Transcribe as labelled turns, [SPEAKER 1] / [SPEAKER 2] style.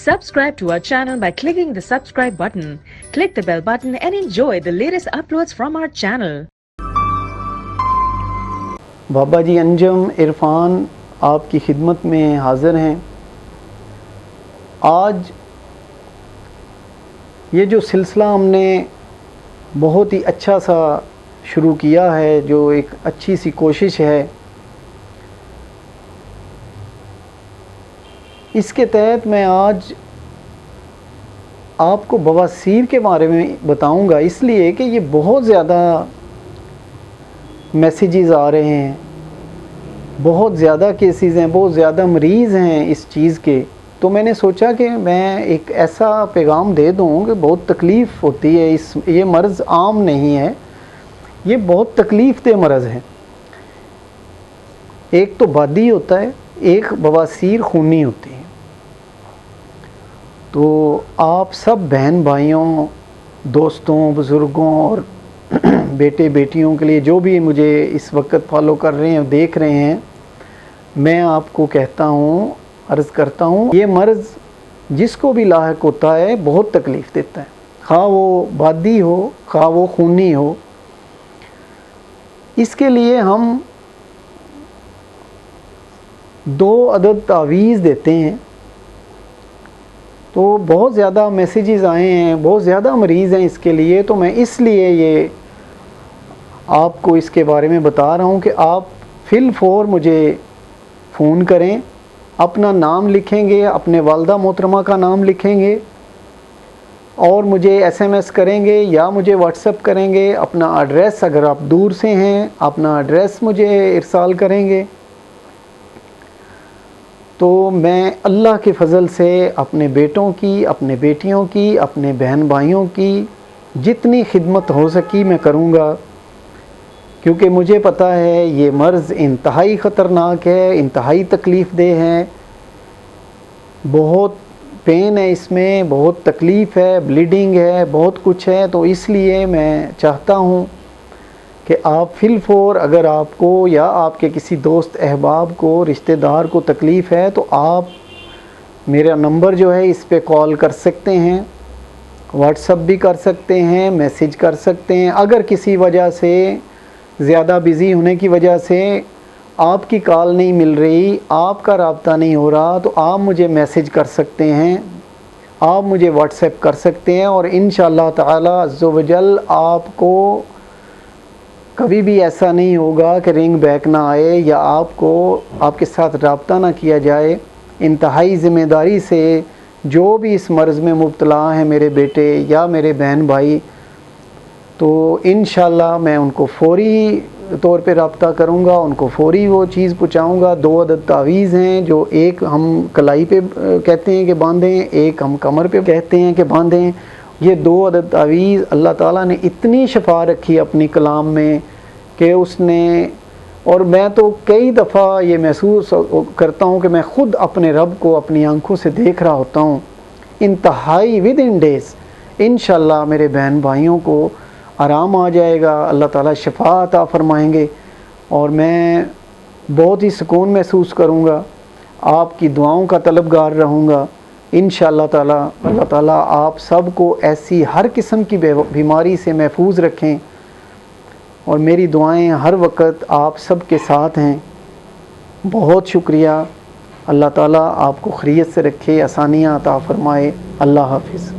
[SPEAKER 1] Subscribe to our channel by clicking the subscribe button. Click the bell button and enjoy the latest uploads from our channel.
[SPEAKER 2] بابا جی انجم عرفان آپ کی خدمت میں حاضر ہیں۔ آج یہ جو سلسلہ ہم نے بہت ہی اچھا سا شروع کیا ہے، جو ایک اچھی سی کوشش ہے، اس کے تحت میں آج آپ کو بواسیر کے بارے میں بتاؤں گا، اس لیے کہ یہ بہت زیادہ میسیجز آ رہے ہیں، بہت زیادہ کیسز ہیں، بہت زیادہ مریض ہیں اس چیز کے، تو میں نے سوچا کہ میں ایک ایسا پیغام دے دوں کہ بہت تکلیف ہوتی ہے، یہ مرض عام نہیں ہے، یہ بہت تکلیف دہ مرض ہے۔ ایک تو بادی ہوتا ہے، ایک بواسیر خونی ہوتی ہے۔ تو آپ سب بہن بھائیوں، دوستوں، بزرگوں اور بیٹے بیٹیوں کے لیے جو بھی مجھے اس وقت فالو کر رہے ہیں، دیکھ رہے ہیں، میں آپ کو کہتا ہوں، عرض کرتا ہوں، یہ مرض جس کو بھی لاحق ہوتا ہے بہت تکلیف دیتا ہے، خواہ وہ بادی ہو خواہ وہ خونی ہو۔ اس کے لیے ہم 2 عدد تعویذ دیتے ہیں۔ تو بہت زیادہ میسیجز آئے ہیں، بہت زیادہ مریض ہیں اس کے لیے، تو میں اس لیے یہ آپ کو اس کے بارے میں بتا رہا ہوں کہ آپ فی الفور مجھے فون کریں، اپنا نام لکھیں گے، اپنے والدہ محترمہ کا نام لکھیں گے اور مجھے ایس ایم ایس کریں گے یا مجھے واٹس ایپ کریں گے، اپنا ایڈریس، اگر آپ دور سے ہیں اپنا ایڈریس مجھے ارسال کریں گے، تو میں اللہ کے فضل سے اپنے بیٹوں کی، اپنے بیٹیوں کی، اپنے بہن بھائیوں کی جتنی خدمت ہو سکی میں کروں گا، کیونکہ مجھے پتہ ہے یہ مرض انتہائی خطرناک ہے، انتہائی تکلیف دہ ہے، بہت پین ہے اس میں، بہت تکلیف ہے، بلیڈنگ ہے، بہت کچھ ہے۔ تو اس لیے میں چاہتا ہوں کہ آپ فی الفور، اگر آپ کو یا آپ کے کسی دوست احباب کو، رشتہ دار کو تکلیف ہے، تو آپ میرا نمبر جو ہے اس پہ کال کر سکتے ہیں، واٹس ایپ بھی کر سکتے ہیں، میسیج کر سکتے ہیں۔ اگر کسی وجہ سے زیادہ بزی ہونے کی وجہ سے آپ کی کال نہیں مل رہی، آپ کا رابطہ نہیں ہو رہا، تو آپ مجھے میسیج کر سکتے ہیں، آپ مجھے واٹس ایپ کر سکتے ہیں، اور انشاءاللہ تعالی عز و جل آپ کو کبھی بھی ایسا نہیں ہوگا کہ رنگ بیک نہ آئے یا آپ کے ساتھ رابطہ نہ کیا جائے۔ انتہائی ذمہ داری سے جو بھی اس مرض میں مبتلا ہیں میرے بیٹے یا میرے بہن بھائی، تو انشاءاللہ میں ان کو فوری طور پہ رابطہ کروں گا، ان کو فوری وہ چیز پہنچاؤں گا۔ 2 عدد تعویذ ہیں، جو ایک ہم کلائی پہ کہتے ہیں کہ باندھیں، ایک ہم کمر پہ کہتے ہیں کہ باندھیں۔ یہ 2 عدد تعویذ اللہ تعالیٰ نے اتنی شفا رکھی اپنی کلام میں کہ اس نے، اور میں تو کئی دفعہ یہ محسوس کرتا ہوں کہ میں خود اپنے رب کو اپنی آنکھوں سے دیکھ رہا ہوتا ہوں، انتہائی ود ان ڈیز انشاءاللہ میرے بہن بھائیوں کو آرام آ جائے گا، اللہ تعالیٰ شفا عطا فرمائیں گے، اور میں بہت ہی سکون محسوس کروں گا، آپ کی دعاؤں کا طلبگار رہوں گا انشاءاللہ تعالیٰ۔ اللہ تعالیٰ آپ سب کو ایسی ہر قسم کی بیماری سے محفوظ رکھیں، اور میری دعائیں ہر وقت آپ سب کے ساتھ ہیں۔ بہت شکریہ، اللہ تعالیٰ آپ کو خیریت سے رکھے، آسانیاں عطا فرمائے۔ اللہ حافظ۔